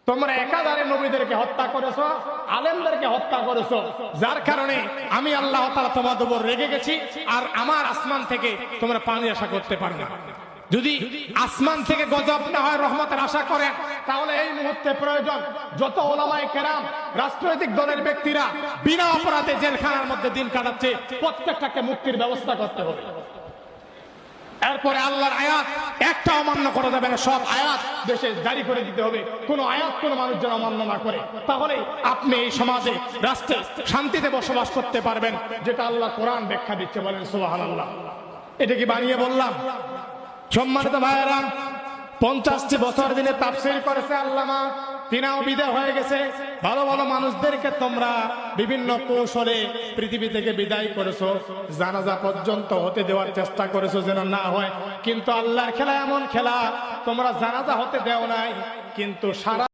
তোমরা একাধারে নবীদেরকে হত্যা করেছো, আলেমদেরকে হত্যা করেছো, যার কারণে আমি আল্লাহ তাআলা তোমাদের উপর রেগে গেছি। আর আমার আসমান থেকে তোমরা পানি আশা করতে পারো না। যদি আসমান থেকে গজব না হয়, রহমতের আশা করেন, তাহলে এই মুহূর্তে প্রয়োজন যত ওলামায়ে কেরাম, রাজনৈতিক দলের ব্যক্তিরা বিনা অপরাধে জেলখানার মধ্যে দিন কাটাচ্ছে, প্রত্যেকটাকে মুক্তির ব্যবস্থা করতে হবে। এরপরে আল্লাহর আয়াত একটা অমান্য করা যাবে না, সব আয়াত দেশে জারি করে দিতে হবে। কোন আয়াত কোন মানুষ যেন অমান্য না করে, তাহলে আপনি এই সমাজে রাষ্ট্রে শান্তিতে বসবাস করতে পারবেন, যেটা আল্লাহ কোরআন ব্যাখ্যা দিচ্ছে। বলেন সুবহানাল্লাহ। এটা কি বানিয়ে বললাম? সম্মানিত ভাইয়েরা, 50টি বছর দিনে তাফসীর করেছে আল্লামা, তিনাও বিদায় হয়ে গেছে। ভালো ভালো মানুষদেরকে তোমরা বিভিন্ন কৌশলে পৃথিবী থেকে বিদায় করেছো, জানাজা পর্যন্ত হতে দেওয়ার চেষ্টা করেছো যেন না হয়। কিন্তু আল্লাহর খেলা এমন খেলা, তোমরা জানাজা হতে দেও নাই, কিন্তু সারা